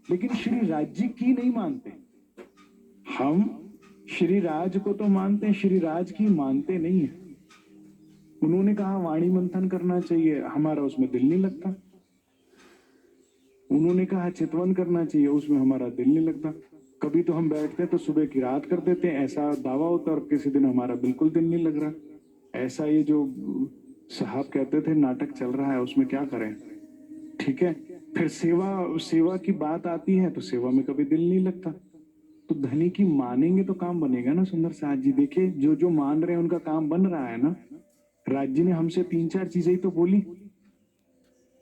लेकिन श्री राज्य की नहीं मानते। हम श्री राज को तो मानते हैं, श्री राज की मानते नहीं है। उन्होंने कहा वाणी मंथन करना चाहिए, हमारा उसमें दिल नहीं लगता। उन्होंने कहा चितवन करना चाहिए, उसमें हमारा दिल नहीं लगता। कभी तो हम बैठते हैं तो सुबह की रात कर देते हैं, ऐसा दावा होता है, और किसी दिन हमारा बिल्कुल दिल नहीं लग रहा। ऐसा ये जो साहब कहते थे नाटक चल रहा है, उसमें क्या करें। ठीक है, फिर सेवा सेवा की बात आती है तो सेवा में कभी दिल नहीं लगता। तो धनी की मानेंगे तो काम बनेगा ना सुंदर साथ जी। देखिए जो जो मान रहे हैं उनका काम बन रहा है ना। राज्य ने हमसे 3-4 चीजें ही तो बोली।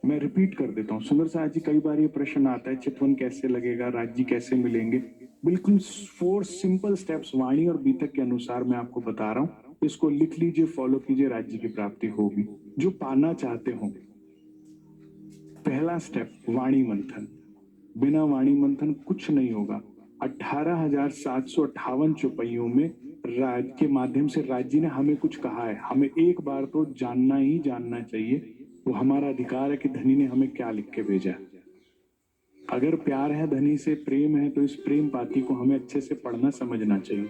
मैं रिपीट कर देता हूँ सुंदर साथ जी, कई बार ये प्रश्न आता है चितवन कैसे लगेगा, राज्य कैसे मिलेंगे। बिल्कुल 4 सिंपल स्टेप्स वाणी और बीतक के अनुसार मैं आपको बता रहा हूँ, इसको लिख लीजिए, फॉलो कीजिए, राज्य की प्राप्ति होगी। जो पाना चाहते हो, पहला स्टेप वाणी मंथन। बिना वाणी मंथन कुछ नहीं होगा। 18,758 चौपाइयों में राज के माध्यम से राज्य ने हमें कुछ कहा है, हमें एक बार तो जानना ही जानना चाहिए। वो हमारा अधिकार है कि धनी ने हमें क्या लिख के भेजा। अगर प्यार है धनी से, प्रेम है, तो इस प्रेम पाती को हमें अच्छे से पढ़ना समझना चाहिए।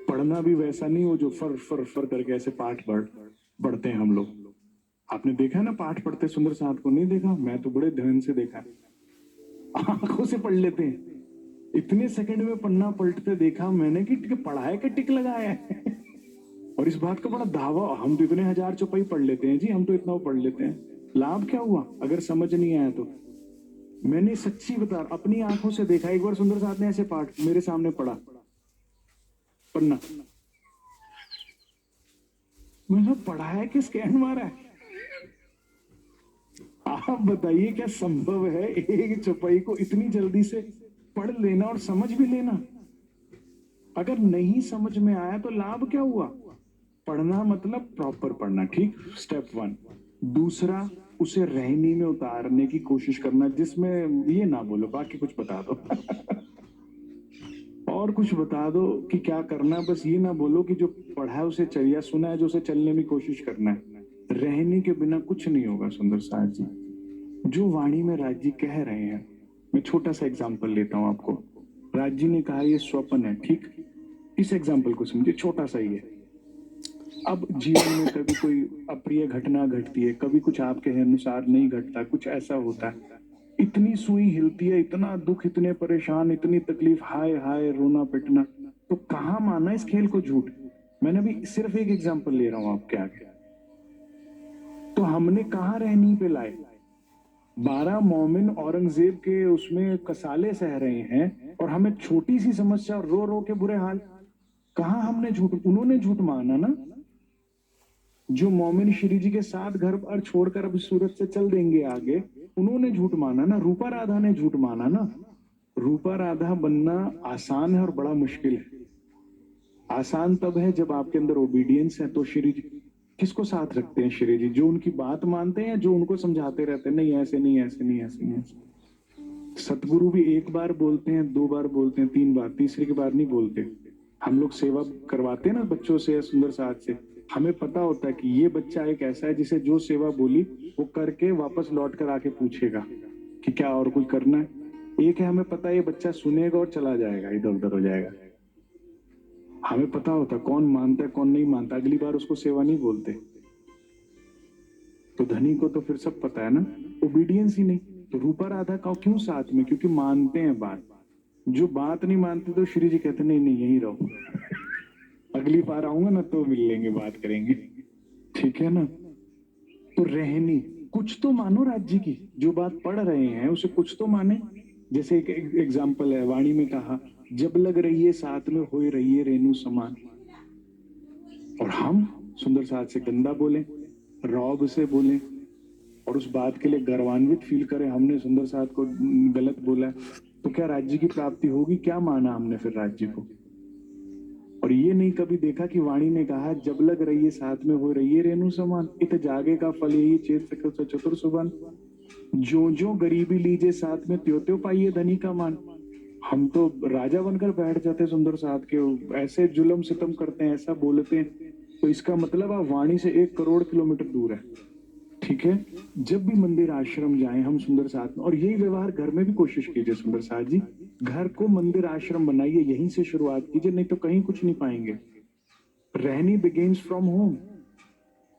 पढ़ना भी वैसा नहीं हो जो फर फर फर करके ऐसे पाठ पढ़ते हैं हम लोग। आपने देखा ना पाठ पढ़ते सुंदर साथ को? नहीं देखा? मैं तो बड़े ध्यान से देखा, आंखों से पढ़ लेते हैं। इतने सेकंड में पन्ना पलटते देखा मैंने कि पढ़ा है कि टिक लगाया है। और इस बात का बड़ा दावा, हम तो इतने 1000 चौपाई पढ़ लेते हैं जी, हम तो इतना पढ़ लेते हैं। लाभ क्या हुआ अगर समझ नहीं आया तो? मैंने सच्ची बता, अपनी आंखों से देखा। एक बार सुंदर साथ ने ऐसे पाठ मेरे सामने पढ़ा पन्ना, मैंने पढ़ा है कि स्कैन मारा है? आप बताइए क्या संभव है एक चौपाई को इतनी जल्दी से पढ़ लेना और समझ भी लेना? अगर नहीं समझ में आया तो लाभ क्या हुआ? पढ़ना मतलब प्रॉपर पढ़ना, ठीक, स्टेप 1। दूसरा, उसे रहनी में उतारने की कोशिश करना, जिसमें ये ना बोलो बाकी कुछ बता दो। और कुछ बता दो कि क्या करना, बस ये ना बोलो कि जो पढ़ा है उसे चलिए, सुना है जो उसे चलने में कोशिश करना है। रहने के बिना कुछ नहीं होगा सुंदर साथ जी। जो वाणी में राज्य कह रहे हैं, मैं छोटा सा एग्जाम्पल लेता हूं आपको। राज्य ने कहा ये स्वप्न है, ठीक। इस एग्जाम्पल को समझिए, छोटा सा ही है। अब जीवन में कभी कोई अप्रिय घटना घटती है, कभी कुछ आपके अनुसार नहीं घटता, कुछ ऐसा होता है, इतनी सुई हिलती है, इतना दुख, इतने परेशान, इतनी तकलीफ, हाय हाय रोना पिटना। तो कहां माना इस खेल को झूठ? मैंने अभी सिर्फ एक एग्जाम्पल ले रहा हूं आपके आगे। तो हमने कहा रहनी पे लाए, 12 मोमिन औरंगजेब के उसमें कसाले सह रहे हैं, और हमें छोटी सी समस्या रो रो के बुरे हाल। कहा हमने झूठ? उन्होंने झूठ माना ना। जो मोमिन श्री जी के साथ घर पर छोड़कर अब सूरत से चल देंगे आगे, उन्होंने झूठ माना ना। रूपा राधा ने झूठ माना ना। रूपा राधा बनना आसान है और बड़ा मुश्किल है। आसान तब है जब आपके अंदर ओबीडियंस है। तो श्री जी किसको साथ रखते हैं? श्री जी जो उनकी बात मानते हैं, जो उनको समझाते रहते हैं, नहीं ऐसे नहीं, ऐसे नहीं, ऐसे नहीं, ऐसे। सतगुरु भी एक बार बोलते हैं, 2 बार बोलते हैं, 3 बार, तीसरी की बार नहीं बोलते। हम लोग सेवा करवाते हैं ना बच्चों से, सुंदर साथ से, हमें पता होता है कि ये बच्चा एक ऐसा है जिसे जो सेवा बोली वो करके वापस लौट कर आके पूछेगा कि क्या और कुछ करना है। एक है हमें पता है ये बच्चा सुनेगा और चला जाएगा, इधर उधर हो जाएगा। हमें पता होता कौन मानता है कौन नहीं मानता, अगली बार उसको सेवा नहीं बोलते। तो धनी को तो फिर सब पता है ना, ओबीडियंस ही नहीं। तो रूपा राधा का क्यों साथ में? क्योंकि मानते हैं बात। जो बात नहीं मानते तो श्री जी कहते नहीं नहीं यहीं रहो, अगली बार आऊंगा ना तो मिल लेंगे, बात करेंगे, ठीक है ना। तो रहनी, कुछ तो मानो राज्य की, जो बात पढ़ रहे हैं उसे कुछ तो माने। जैसे एक एग्जाम्पल है, वाणी में कहा जब लग रही है साथ में हो रही है रेणु समान। और हम सुंदर साथ से गंदा बोले, रौब से बोले, और उस बात के लिए गर्वान्वित फील करें हमने सुंदर साथ को गलत बोला, तो क्या राज्य की प्राप्ति होगी? क्या माना हमने फिर राज्य को? और ये नहीं कभी देखा कि वाणी ने कहा जब लग रही है साथ में हो रही है रेणु समान, इत जागे का फल यही चेत सके चतुर सुबन। जो जो गरीबी लीजिए साथ में, त्यों त्यों पाइए धनी का मान। हम तो राजा बनकर बैठ जाते सुंदर साथ के, ऐसे जुल्म सितम करते हैं, ऐसा बोलते हैं। तो इसका मतलब आप वाणी से 1 करोड़ किलोमीटर दूर है। ठीक है, जब भी मंदिर आश्रम जाएं हम सुंदर साथ में, और यही व्यवहार घर में भी कोशिश कीजिए सुंदर साथ जी। घर को मंदिर आश्रम बनाइए, यहीं से शुरुआत कीजिए, नहीं तो कहीं कुछ नहीं पाएंगे। रहनी बिगिंस फ्रॉम होम।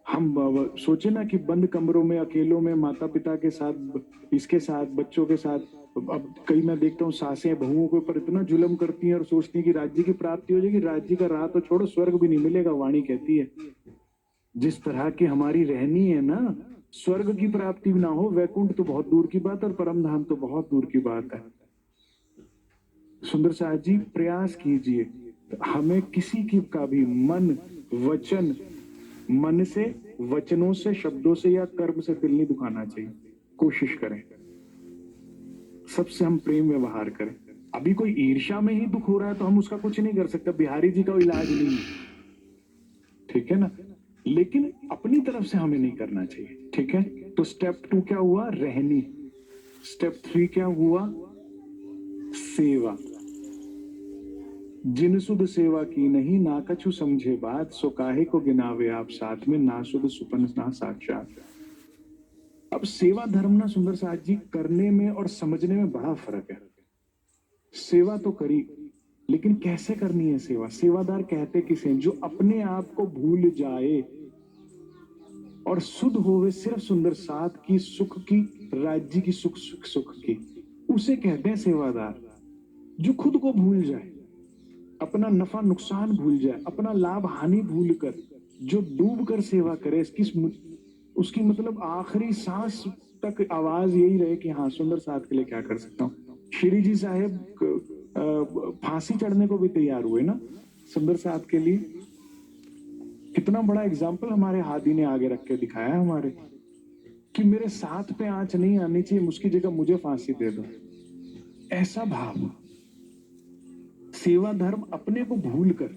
हम सोचे ना कि बंद कमरों में अकेलों में माता पिता के साथ, इसके साथ, बच्चों के साथ, अब कई मैं देखता हूँ सासें बहुओं के ऊपर इतना जुल्म करती हैं और सोचती हैं कि राज्य की प्राप्ति हो जाएगी। राज्य का राह तो छोड़ो, स्वर्ग भी नहीं मिलेगा, वाणी कहती है। जिस तरह की हमारी रहनी है ना, स्वर्ग की प्राप्ति भी ना हो, वैकुंठ तो बहुत दूर की बात और परम धाम तो बहुत दूर की बात है। सुंदर साथ जी प्रयास कीजिए, हमें किसी की का भी मन वचन, मन से, वचनों से, शब्दों से या कर्म से दिल नहीं दुखाना चाहिए। कोशिश करें सबसे हम प्रेम व्यवहार करें। अभी कोई ईर्ष्या में ही दुख हो रहा है तो हम उसका कुछ नहीं कर सकते, बिहारी जी का इलाज नहीं है, ठीक है ना। लेकिन अपनी तरफ से हमें नहीं करना चाहिए, ठीक है। तो स्टेप 2 क्या हुआ? रहनी। स्टेप 3 क्या हुआ? सेवा। जिन सुध सेवा की नहीं, ना कछु समझे बात, सो काहे को गिनावे आप साथ में, ना सुध सुपन ना साक्षात। अब सेवा धर्म ना सुंदर साथ जी करने में और समझने में बड़ा फर्क है। सेवा तो करी, लेकिन कैसे करनी है सेवा? सेवादार कहते किसे? जो अपने आप को भूल जाए और शुद्ध होवे सिर्फ सुंदर साथ की, सुख की, राज्य की, सुख सुख सुख की, उसे कहते हैं सेवादार। जो खुद को भूल जाए, अपना नफा नुकसान भूल जाए, अपना लाभ हानि भूल कर जो डूब कर सेवा करे, उसकी मतलब आखिरी सांस तक आवाज यही रहे कि हाँ सुंदर साथ के लिए क्या कर सकता हूँ। श्री जी साहेब फांसी चढ़ने को भी तैयार हुए ना सुंदर साथ के लिए। कितना बड़ा एग्जाम्पल हमारे हादी ने आगे रख के दिखाया हमारे, कि मेरे साथ पे आंच नहीं आनी चाहिए, उसकी जगह मुझे फांसी दे दो। ऐसा भाव। सेवा धर्म अपने को भूल कर,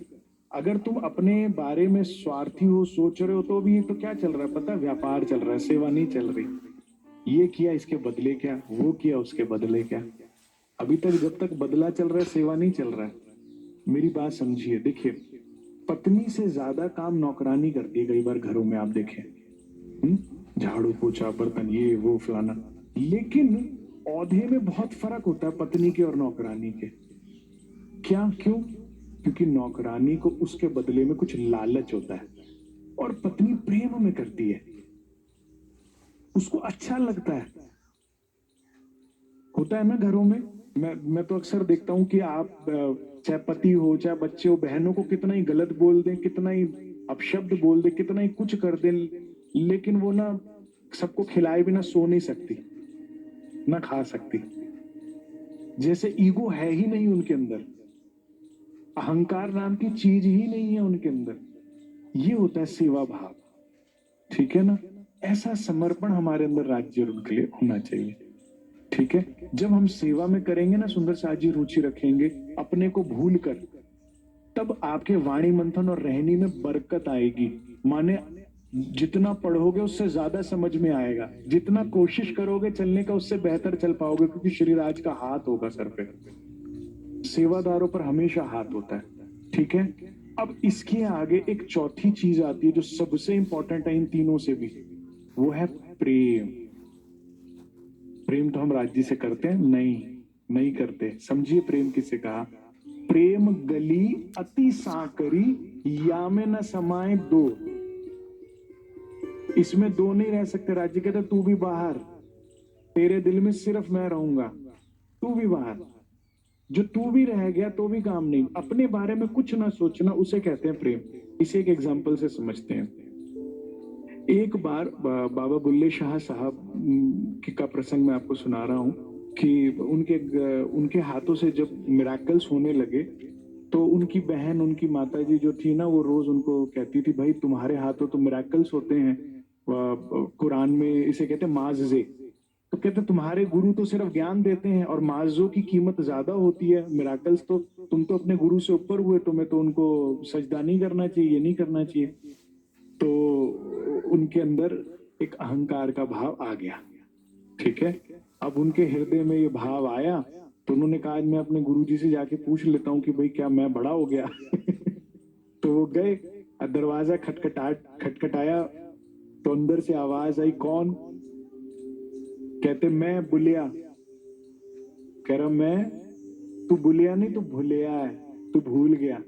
अगर तुम अपने बारे में स्वार्थी हो, सोच रहे हो, तो भी तो क्या चल रहा है पता है? व्यापार चल रहा है, सेवा नहीं चल रही। ये किया इसके बदले क्या, वो किया उसके बदले क्या। अभी तक जब तक बदला चल रहा है, सेवा नहीं चल रहा है। मेरी बात समझिए। देखिए, पत्नी से ज्यादा काम नौकरानी करती है कई बार घरों में, आप देखें। झाड़ू पोछा बर्तन ये वो फलाना। लेकिन औहदे में बहुत फर्क होता है पत्नी के और नौकरानी के। क्या? क्यों? क्योंकि नौकरानी को उसके बदले में कुछ लालच होता है, और पत्नी प्रेम में करती है, उसको अच्छा लगता है। होता है ना घरों में। मैं तो अक्सर देखता हूं कि आप चाहे पति हो चाहे बच्चे हो, बहनों को कितना ही गलत बोल दें, कितना ही अपशब्द बोल दे, कितना ही कुछ कर दे, लेकिन वो ना सबको खिलाए बिना सो नहीं सकती, ना खा सकती। जैसे ईगो है ही नहीं उनके अंदर, अहंकार नाम की चीज ही नहीं है उनके अंदर। ये होता है सेवा भाव, ठीक है ना। ऐसा समर्पण हमारे अंदर राज्य और उनके लिए होना चाहिए, ठीक है। जब हम सेवा में करेंगे ना सुंदर साथ जी, रुचि रखेंगे अपने को भूल कर, तब आपके वाणी मंथन और रहनी में बरकत आएगी। माने जितना पढ़ोगे उससे ज्यादा समझ में आएगा, जितना कोशिश करोगे चलने का उससे बेहतर चल पाओगे, क्योंकि श्री राज का हाथ होगा सर पे। सेवादारों पर हमेशा हाथ होता है, ठीक है। अब इसके आगे एक चौथी चीज आती है जो सबसे इंपॉर्टेंट है इन तीनों से भी, वो है प्रेम। प्रेम तो हम राज्य से करते हैं? नहीं, नहीं करते। समझिए प्रेम किसे कहा? प्रेम गली अति साकरी, या में न समाये दो। इसमें दो नहीं रह सकते। राज्य कहते तू भी बाहर, तेरे दिल में सिर्फ मैं रहूंगा, तू भी बाहर। जो तू भी रह गया तो भी काम नहीं, अपने बारे में कुछ ना सोचना, उसे कहते हैं प्रेम। इसे एक एग्जाम्पल से समझते हैं। एक बार बाबा बुल्ले शाह साहब का प्रसंग मैं आपको सुना रहा हूं, कि उनके हाथों से जब मिराकल्स होने लगे, तो उनकी बहन, उनकी माता जी जो थी ना, वो रोज उनको कहती थी, भाई तुम्हारे हाथों तो मिराकल्स होते हैं, कुरान में इसे कहते हैं माजे। तो कहते तुम्हारे गुरु तो सिर्फ ज्ञान देते हैं और माजों की कीमत ज्यादा होती है, मिराकल्स तो तुम तो अपने गुरु से ऊपर हुए, तुम्हें तो उनको सजदा नहीं करना चाहिए, ये नहीं करना चाहिए। तो उनके अंदर एक अहंकार का भाव आ गया, ठीक है। अब उनके हृदय में ये भाव आया, तो उन्होंने कहा मैं अपने गुरुजी से जाके पूछ लेता हूँ कि भाई क्या मैं बड़ा हो गया। तो वो गए, दरवाजा खटखटाया, तो अंदर से आवाज आई, कौन? कहते मैं बुलिया। कह रहा मैं? तू बुलिया नहीं, तू भुलिया है, तू भूल गया।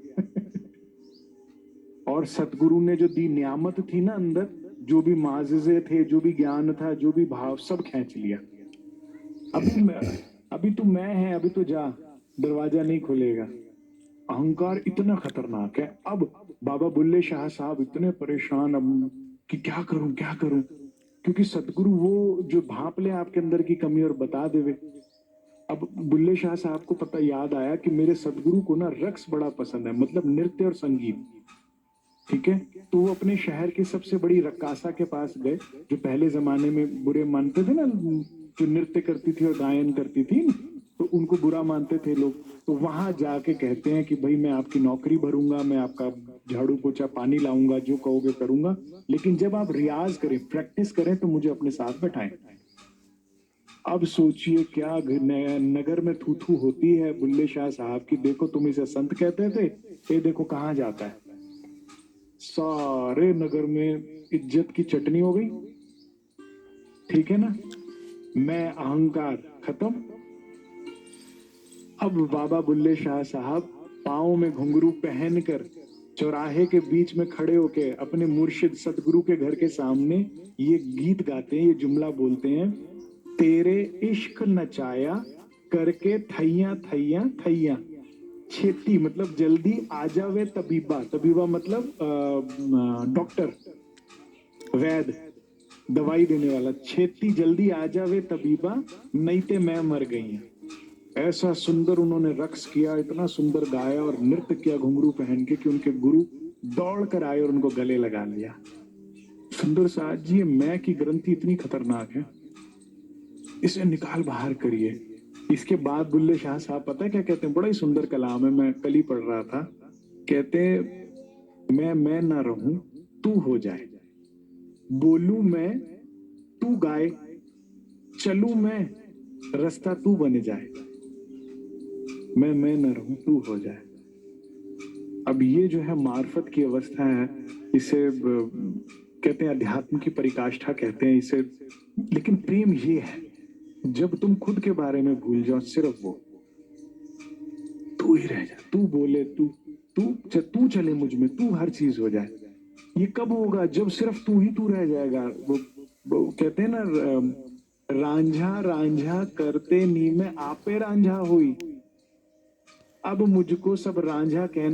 और सतगुरु ने जो दी नियामत थी ना अंदर, जो भी माजिजे थे, जो भी ज्ञान था, जो भी भाव, सब खींच लिया। अभी तू मैं है, अभी तो जा, दरवाजा नहीं खुलेगा। अहंकार इतना खतरनाक है। अब बाबा बुल्ले शाह साहब इतने परेशान अब कि क्या करूं क्या करूं, क्योंकि सतगुरु वो जो भांप ले आपके अंदर की कमी और बता देवे। अब बुल्ले शाह साहब को पता याद आया कि मेरे सतगुरु को ना रक्स बड़ा पसंद है, मतलब नृत्य और संगीत। ठीक है, तो वो अपने शहर की सबसे बड़ी रक्कासा के पास गए, जो पहले जमाने में बुरे मानते थे ना, जो नृत्य करती थी और गायन करती थी, तो उनको बुरा मानते थे लोग। तो वहां जाके कहते हैं कि भाई मैं आपकी नौकरी भरूंगा, मैं आपका झाड़ू पोछा पानी लाऊंगा, जो कहोगे करूंगा, लेकिन जब आप रियाज करें, प्रैक्टिस करें, तो मुझे अपने साथ बैठाएं। अब सोचिए क्या नगर में थू थू होती है बुल्ले शाह साहब की। देखो तुम इसे संत कहते थे, ये देखो कहां जाता है। सारे नगर में इज्जत की चटनी हो गई। ठीक है ना, मैं अहंकार खत्म। अब बाबा बुल्ले शाह साहब पांव में घुंघरू पहनकर चौराहे के बीच में खड़े होके अपने मुर्शिद सतगुरु के घर के सामने ये गीत गाते हैं, ये जुमला बोलते हैं, तेरे इश्क नचाया करके थैया थैया थैया, छेती मतलब जल्दी आ जावे तबीबा, तबीबा मतलब डॉक्टर, वैद, दवाई देने वाला, छेती जल्दी आ जावे तबीबा, नहीं ते मैं मर गई हूं। ऐसा सुंदर उन्होंने रक्स किया, इतना सुंदर गाया और नृत्य किया घुंघरू पहन के कि उनके गुरु दौड़ कर आए और उनको गले लगा लिया। सुंदर साज जी, मैं की ग्रंथि इतनी खतरनाक है, इसे निकाल बाहर करिए। इसके बाद बुल्ले शाह साहब पता है क्या कहते हैं, बड़ा ही सुंदर कलाम है, मैं कल ही पढ़ रहा था। कहते मैं ना रहूं तू हो जाए, बोलूं मैं तू गाए, चलूं मैं रास्ता तू बन जाए, मैं न रहूं तू हो जाए। अब ये जो है मार्फत की अवस्था है, इसे कहते हैं अध्यात्म की परिकाष्ठा कहते हैं इसे। लेकिन प्रेम ये है, जब तुम खुद के बारे में भूल जाओ, सिर्फ वो तू ही रह जा, तू बोले, तू चले मुझ में, तू हर चीज हो जाए। ये कब होगा? जब सिर्फ तू रह जाएगा। वो कहते हैं ना, रांझा रांझा करते नी में आपे रांझा हुई, अब मुझको सब रांझा कहने